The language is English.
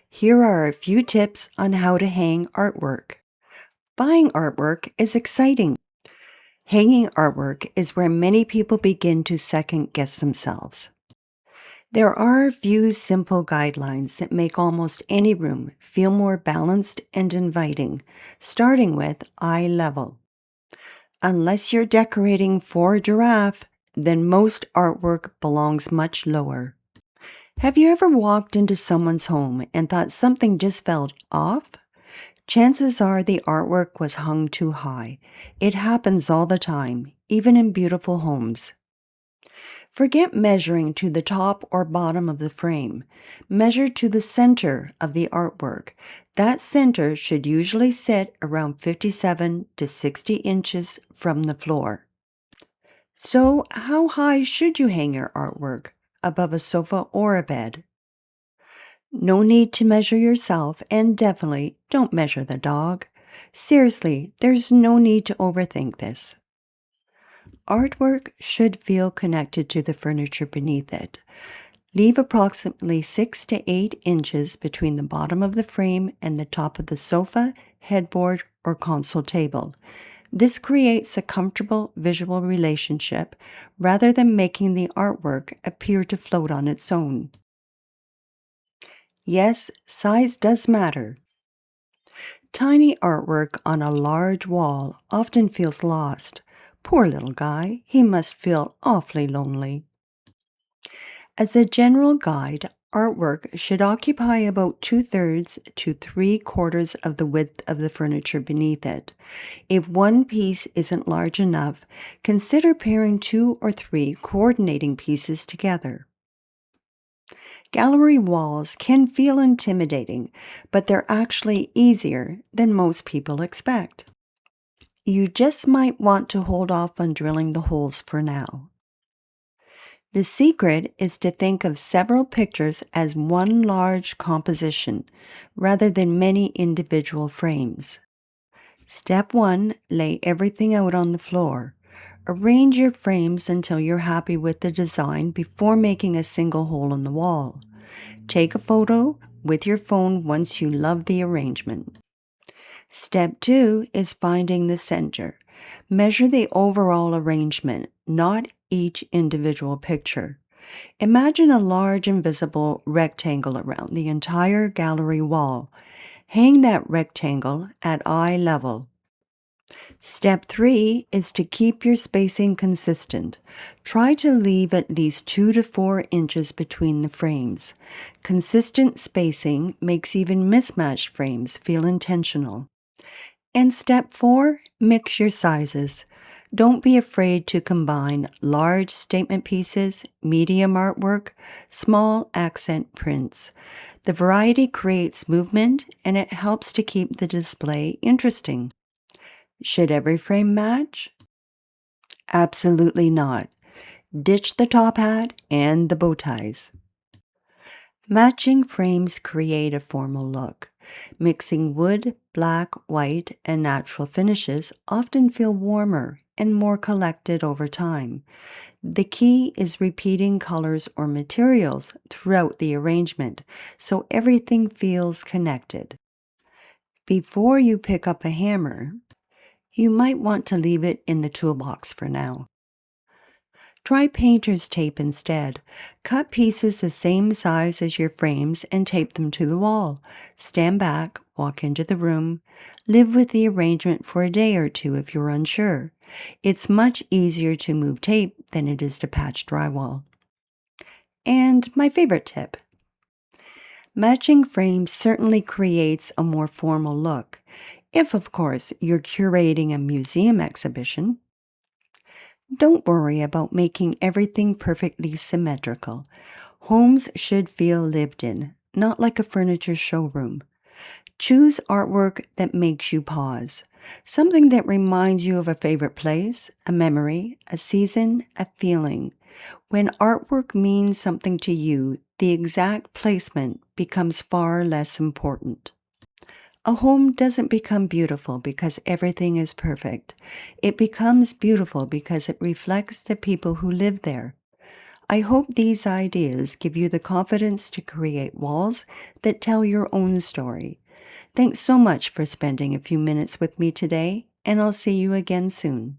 Here are a few tips on how to hang artwork. Buying artwork is exciting. Hanging artwork is where many people begin to second guess themselves. There are a few simple guidelines that make almost any room feel more balanced and inviting, starting with eye level. Unless you're decorating for a giraffe, then most artwork belongs much lower. Have you ever walked into someone's home and thought something just felt off? Chances are the artwork was hung too high. It happens all the time, even in beautiful homes. Forget measuring to the top or bottom of the frame. Measure to the center of the artwork. That center should usually sit around 57 to 60 inches from the floor. So, how high should you hang your artwork? Above a sofa or a bed? No need to measure yourself, and definitely don't measure the dog. Seriously, there's no need to overthink this. Artwork should feel connected to the furniture beneath it. Leave approximately 6 to 8 inches between the bottom of the frame and the top of the sofa, headboard, or console table. This creates a comfortable visual relationship rather than making the artwork appear to float on its own. Yes, size does matter. Tiny artwork on a large wall often feels lost. Poor little guy, he must feel awfully lonely. As a general guide, artwork should occupy about 2/3 to 3/4 of the width of the furniture beneath it. If one piece isn't large enough, consider pairing 2 or 3 coordinating pieces together. Gallery walls can feel intimidating, but they're actually easier than most people expect. You just might want to hold off on drilling the holes for now. The secret is to think of several pictures as one large composition rather than many individual frames. Step 1, lay everything out on the floor. Arrange your frames until you're happy with the design before making a single hole in the wall. Take a photo with your phone once you love the arrangement. Step 2 is finding the center. Measure the overall arrangement, not each individual picture. Imagine a large invisible rectangle around the entire gallery wall. Hang that rectangle at eye level. Step 3 is to keep your spacing consistent. Try to leave at least 2 to 4 inches between the frames. Consistent spacing makes even mismatched frames feel intentional. And step 4, mix your sizes. Don't be afraid to combine large statement pieces, medium artwork, small accent prints. The variety creates movement and it helps to keep the display interesting. Should every frame match? Absolutely not. Ditch the top hat and the bow ties. Matching frames create a formal look. Mixing wood, black, white, and natural finishes often feel warmer and more collected over time. The key is repeating colors or materials throughout the arrangement so everything feels connected. Before you pick up a hammer, you might want to leave it in the toolbox for now. Try painter's tape instead. Cut pieces the same size as your frames and tape them to the wall. Stand back, walk into the room. Live with the arrangement for a day or two if you're unsure. It's much easier to move tape than it is to patch drywall. And my favorite tip. Matching frames certainly creates a more formal look. If, of course, you're curating a museum exhibition. Don't worry about making everything perfectly symmetrical. Homes should feel lived in, not like a furniture showroom. Choose artwork that makes you pause, something that reminds you of a favorite place, a memory, a season, a feeling. When artwork means something to you, the exact placement becomes far less important. A home doesn't become beautiful because everything is perfect. It becomes beautiful because it reflects the people who live there. I hope these ideas give you the confidence to create walls that tell your own story. Thanks so much for spending a few minutes with me today, and I'll see you again soon.